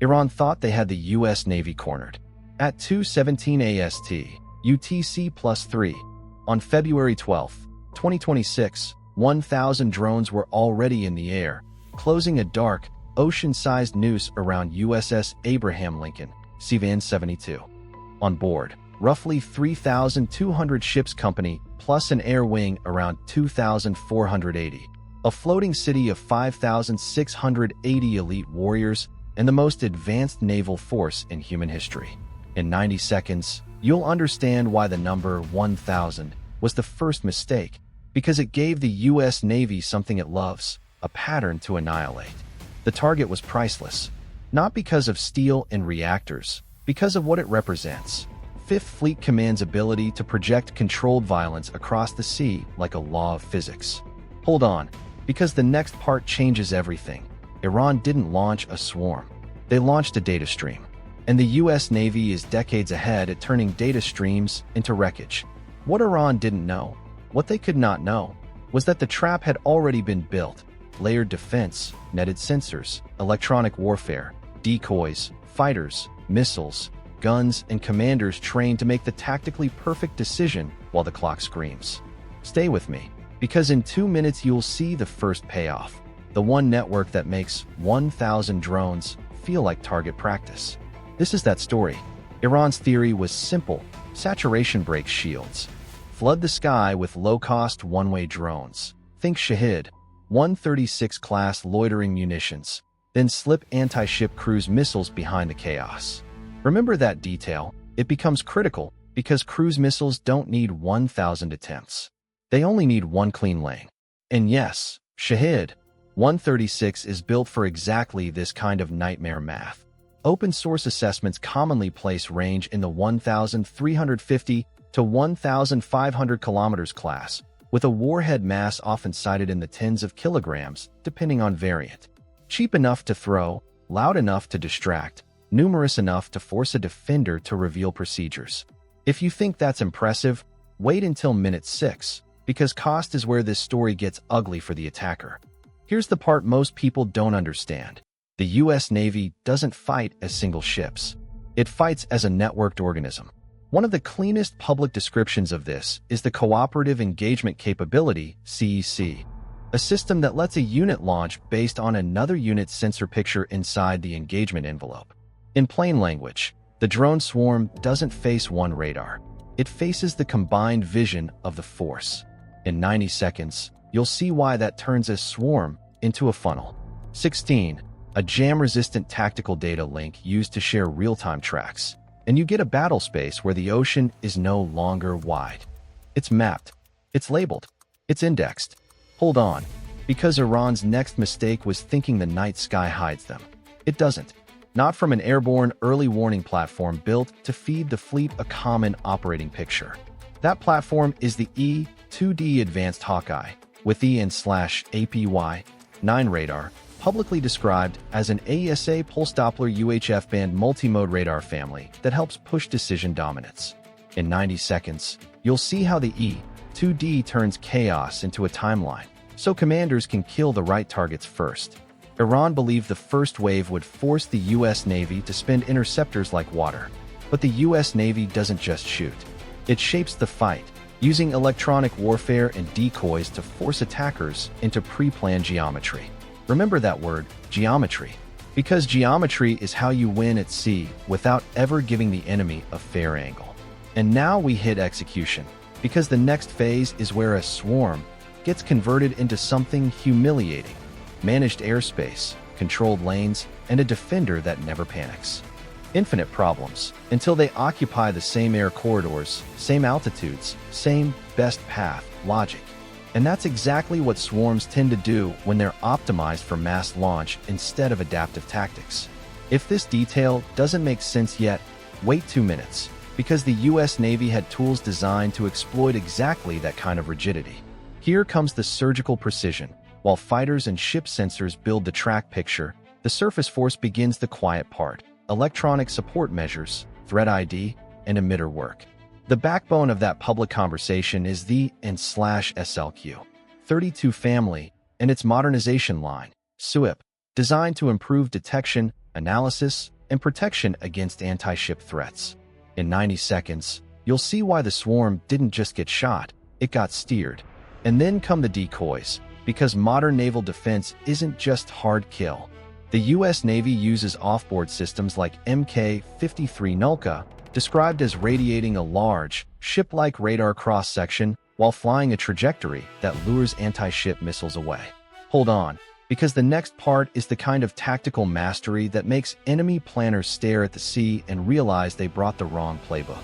Iran thought they had the U.S. Navy cornered. At 2:17 AST, UTC+3, on February 12, 2026, 1,000 drones were already in the air, closing a dark, ocean-sized noose around USS Abraham Lincoln, CVN 72. On board, roughly 3,200 ships company plus an air wing around 2,480, a floating city of 5,680 elite warriors, and the most advanced naval force in human history. In 90 seconds, you'll understand why the number 1,000 was the first mistake, because it gave the U.S. Navy something it loves, a pattern to annihilate. The target was priceless, not because of steel and reactors, because of what it represents. Fifth Fleet Command's ability to project controlled violence across the sea like a law of physics. Hold on, because the next part changes everything. Iran didn't launch a swarm. They launched a data stream. And the U.S. Navy is decades ahead at turning data streams into wreckage. What Iran didn't know, what they could not know, was that the trap had already been built. Layered defense, netted sensors, electronic warfare, decoys, fighters, missiles, guns, and commanders trained to make the tactically perfect decision while the clock screams. Stay with me, because in 2 minutes you'll see the first payoff. The one network that makes 1,000 drones feel like target practice. This is that story. Iran's theory was simple: saturation breaks shields. Flood the sky with low-cost one-way drones. Think Shahed-136 class loitering munitions. Then slip anti-ship cruise missiles behind the chaos. Remember that detail. It becomes critical because cruise missiles don't need 1,000 attempts. They only need one clean laying. And yes, Shahed-136 is built for exactly this kind of nightmare math. Open source assessments commonly place range in the 1,350 to 1,500 kilometers class, with a warhead mass often cited in the tens of kilograms, depending on variant. Cheap enough to throw, loud enough to distract, numerous enough to force a defender to reveal procedures. If you think that's impressive, wait until minute 6, because cost is where this story gets ugly for the attacker. Here's the part most people don't understand. The U.S. Navy doesn't fight as single ships. It fights as a networked organism. One of the cleanest public descriptions of this is the Cooperative Engagement Capability, CEC, a system that lets a unit launch based on another unit's sensor picture inside the engagement envelope. In plain language, the drone swarm doesn't face one radar. It faces the combined vision of the force. In 90 seconds, you'll see why that turns a swarm into a funnel. 16. A jam-resistant tactical data link used to share real-time tracks, and you get a battle space where the ocean is no longer wide. It's mapped, it's labeled, it's indexed. Hold on, because Iran's next mistake was thinking the night sky hides them. It doesn't. Not from an airborne early warning platform built to feed the fleet a common operating picture. That platform is the E-2D Advanced Hawkeye, with EN/APY-9 radar, publicly described as an AESA pulse Doppler UHF band multimode radar family that helps push decision dominance. In 90 seconds, you'll see how the E-2D turns chaos into a timeline, so commanders can kill the right targets first. Iran believed the first wave would force the U.S. Navy to spend interceptors like water. But the U.S. Navy doesn't just shoot. It shapes the fight, using electronic warfare and decoys to force attackers into pre-planned geometry. Remember that word, geometry, because geometry is how you win at sea without ever giving the enemy a fair angle. And now we hit execution, because the next phase is where a swarm gets converted into something humiliating: managed airspace, controlled lanes, and a defender that never panics. Infinite problems, until they occupy the same air corridors, same altitudes, same best path logic. And that's exactly what swarms tend to do when they're optimized for mass launch instead of adaptive tactics. If this detail doesn't make sense yet, wait 2 minutes, because the U.S. Navy had tools designed to exploit exactly that kind of rigidity. Here comes the surgical precision. While fighters and ship sensors build the track picture, the surface force begins the quiet part: electronic support measures, threat ID, and emitter work. The backbone of that public conversation is the N/SLQ-32 family and its modernization line, SUIP, designed to improve detection, analysis, and protection against anti-ship threats. In 90 seconds, you'll see why the swarm didn't just get shot, it got steered. And then come the decoys, because modern naval defense isn't just hard kill. The U.S. Navy uses offboard systems like Mk-53 Nulka, described as radiating a large, ship-like radar cross-section while flying a trajectory that lures anti-ship missiles away. Hold on, because the next part is the kind of tactical mastery that makes enemy planners stare at the sea and realize they brought the wrong playbook.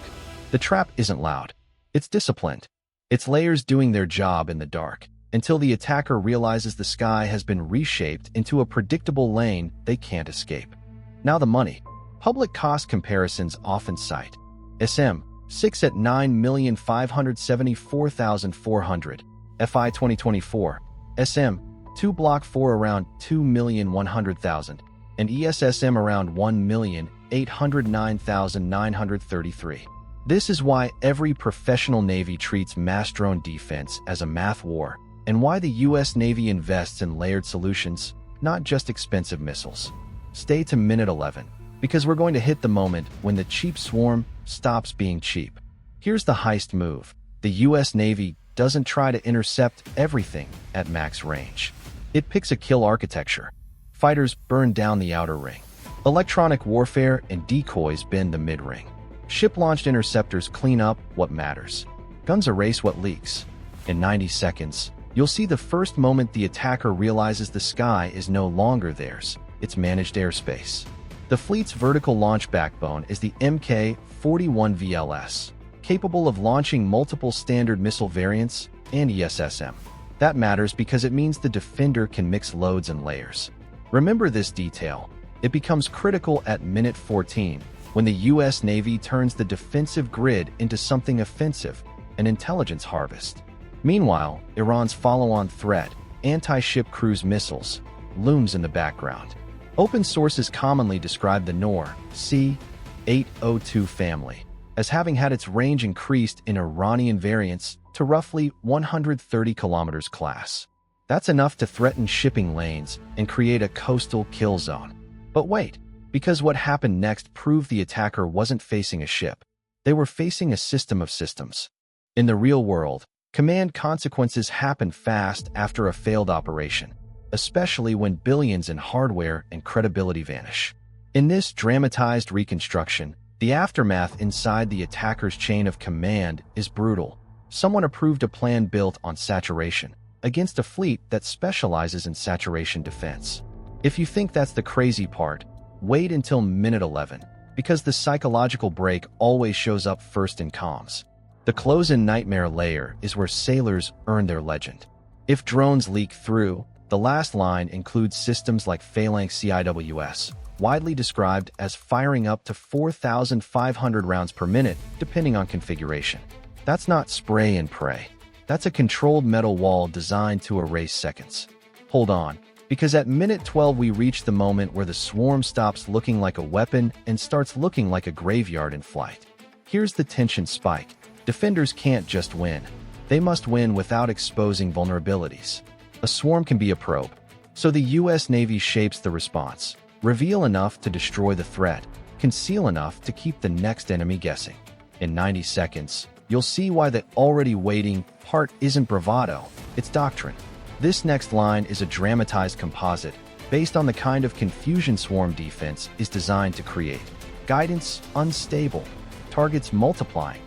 The trap isn't loud. It's disciplined. It's layers doing their job in the dark, until the attacker realizes the sky has been reshaped into a predictable lane they can't escape. Now the money. Public cost comparisons often cite SM-6 at $9,574,400, FI 2024, SM-2 Block 4 around $2,100,000, and ESSM around $1,809,933. This is why every professional Navy treats mass drone defense as a math war, and why the U.S. Navy invests in layered solutions, not just expensive missiles. Stay to minute 11, because we're going to hit the moment when the cheap swarm stops being cheap. Here's the heist move. The U.S. Navy doesn't try to intercept everything at max range. It picks a kill architecture. Fighters burn down the outer ring. Electronic warfare and decoys bend the mid-ring. Ship-launched interceptors clean up what matters. Guns erase what leaks. In 90 seconds, you'll see the first moment the attacker realizes the sky is no longer theirs, it's managed airspace. The fleet's vertical launch backbone is the Mk-41 VLS, capable of launching multiple standard missile variants and ESSM. That matters because it means the defender can mix loads and layers. Remember this detail. It becomes critical at minute 14, when the U.S. Navy turns the defensive grid into something offensive, an intelligence harvest. Meanwhile, Iran's follow-on threat, anti-ship cruise missiles, looms in the background. Open sources commonly describe the Noor C-802 family as having had its range increased in Iranian variants to roughly 130 kilometers class. That's enough to threaten shipping lanes and create a coastal kill zone. But wait, because what happened next proved the attacker wasn't facing a ship. They were facing a system of systems. In the real world, command consequences happen fast after a failed operation, especially when billions in hardware and credibility vanish. In this dramatized reconstruction, the aftermath inside the attacker's chain of command is brutal. Someone approved a plan built on saturation, against a fleet that specializes in saturation defense. If you think that's the crazy part, wait until minute 11, because the psychological break always shows up first in comms. The close-in nightmare layer is where sailors earn their legend. If drones leak through, the last line includes systems like Phalanx CIWS, widely described as firing up to 4,500 rounds per minute, depending on configuration. That's not spray and pray. That's a controlled metal wall designed to erase seconds. Hold on, because at minute 12 we reach the moment where the swarm stops looking like a weapon and starts looking like a graveyard in flight. Here's the tension spike. Defenders can't just win. They must win without exposing vulnerabilities. A swarm can be a probe. So the U.S. Navy shapes the response. Reveal enough to destroy the threat. Conceal enough to keep the next enemy guessing. In 90 seconds, you'll see why the already waiting part isn't bravado, it's doctrine. This next line is a dramatized composite based on the kind of confusion swarm defense is designed to create. Guidance unstable, targets multiplying.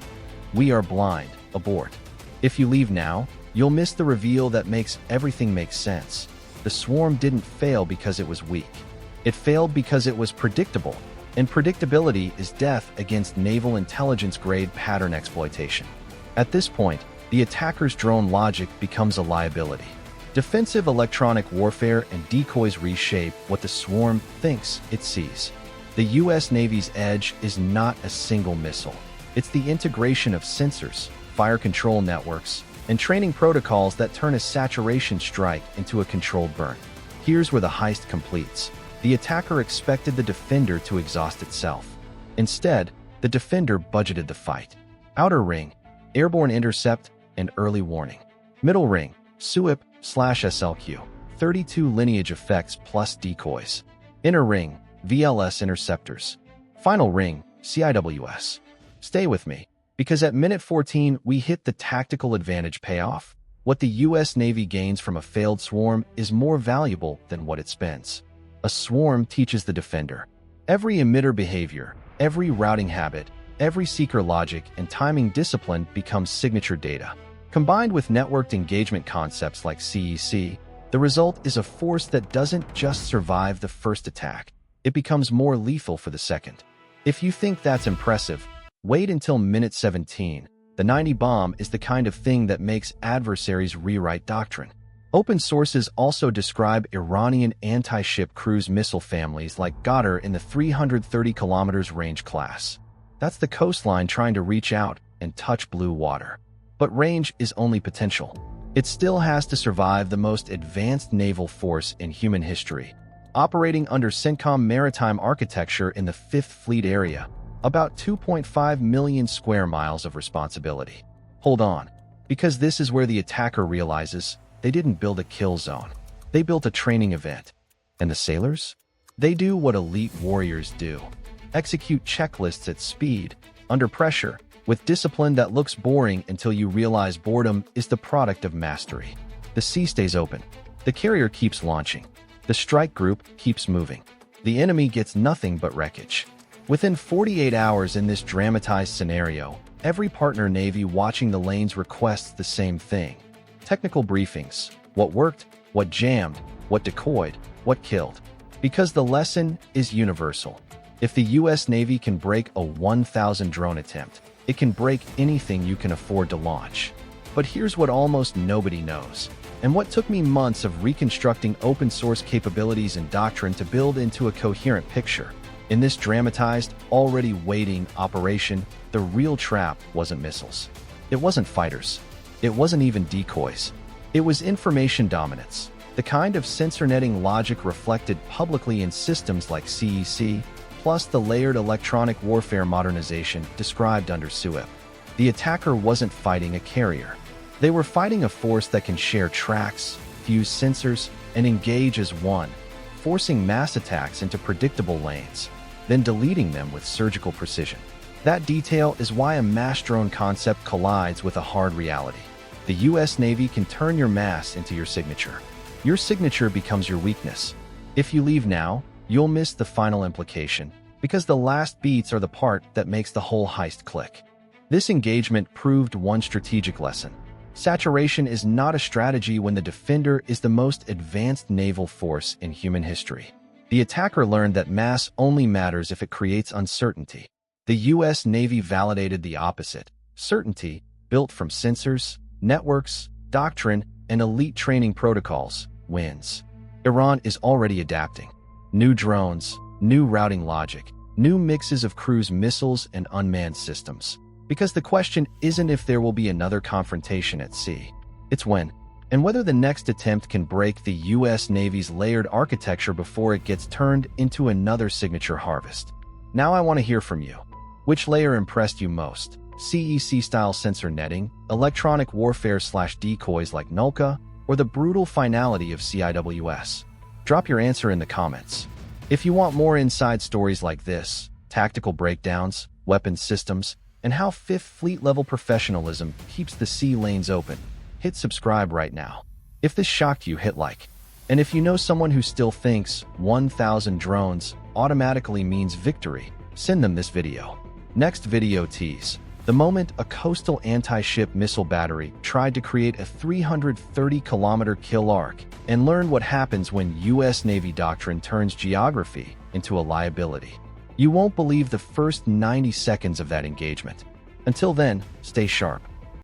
We are blind, abort. If you leave now, you'll miss the reveal that makes everything make sense. The swarm didn't fail because it was weak. It failed because it was predictable, and predictability is death against naval intelligence-grade pattern exploitation. At this point, the attacker's drone logic becomes a liability. Defensive electronic warfare and decoys reshape what the swarm thinks it sees. The U.S. Navy's edge is not a single missile. It's the integration of sensors, fire control networks, and training protocols that turn a saturation strike into a controlled burn. Here's where the heist completes. The attacker expected the defender to exhaust itself. Instead, the defender budgeted the fight. Outer ring, airborne intercept, and early warning. Middle ring, SUIP/SLQ, 32 lineage effects plus decoys. Inner ring, VLS interceptors. Final ring, CIWS. Stay with me, because at minute 14 we hit the tactical advantage payoff. What the US Navy gains from a failed swarm is more valuable than what it spends. A swarm teaches the defender. Every emitter behavior, every routing habit, every seeker logic and timing discipline becomes signature data. Combined with networked engagement concepts like CEC, the result is a force that doesn't just survive the first attack, it becomes more lethal for the second. If you think that's impressive, wait until minute 17. The 90 bomb is the kind of thing that makes adversaries rewrite doctrine. Open sources also describe Iranian anti-ship cruise missile families like Ghadar in the 330 kilometers range class. That's the coastline trying to reach out and touch blue water. But range is only potential. It still has to survive the most advanced naval force in human history, operating under CENTCOM maritime architecture in the 5th Fleet area, about 2.5 million square miles of responsibility. Hold on, because this is where the attacker realizes they didn't build a kill zone. They built a training event. And the sailors? They do what elite warriors do. Execute checklists at speed, under pressure, with discipline that looks boring until you realize boredom is the product of mastery. The sea stays open. The carrier keeps launching. The strike group keeps moving. The enemy gets nothing but wreckage. Within 48 hours in this dramatized scenario, every partner navy watching the lanes requests the same thing. Technical briefings. What worked, what jammed, what decoyed, what killed. Because the lesson is universal. If the US Navy can break a 1,000 drone attempt, it can break anything you can afford to launch. But here's what almost nobody knows, and what took me months of reconstructing open source capabilities and doctrine to build into a coherent picture. In this dramatized, already waiting operation, the real trap wasn't missiles. It wasn't fighters. It wasn't even decoys. It was information dominance, the kind of sensor netting logic reflected publicly in systems like CEC, plus the layered electronic warfare modernization described under SUIP. The attacker wasn't fighting a carrier. They were fighting a force that can share tracks, fuse sensors, and engage as one, forcing mass attacks into predictable lanes, then deleting them with surgical precision. That detail is why a mass drone concept collides with a hard reality. The US Navy can turn your mass into your signature. Your signature becomes your weakness. If you leave now, you'll miss the final implication, because the last beats are the part that makes the whole heist click. This engagement proved one strategic lesson. Saturation is not a strategy when the defender is the most advanced naval force in human history. The attacker learned that mass only matters if it creates uncertainty. The US Navy validated the opposite. Certainty, built from sensors, networks, doctrine, and elite training protocols, wins. Iran is already adapting. New drones, new routing logic, new mixes of cruise missiles and unmanned systems. Because the question isn't if there will be another confrontation at sea. It's when, and whether the next attempt can break the US Navy's layered architecture before it gets turned into another signature harvest. Now I want to hear from you. Which layer impressed you most? CEC-style sensor netting, electronic warfare/decoys like Nulka, or the brutal finality of CIWS? Drop your answer in the comments. If you want more inside stories like this, tactical breakdowns, weapons systems, and how 5th Fleet level professionalism keeps the sea lanes open, hit subscribe right now. If this shocked you, hit like. And if you know someone who still thinks 1,000 drones automatically means victory, send them this video. Next video tease. The moment a coastal anti-ship missile battery tried to create a 330-kilometer kill arc, and learn what happens when US Navy doctrine turns geography into a liability. You won't believe the first 90 seconds of that engagement. Until then, stay sharp.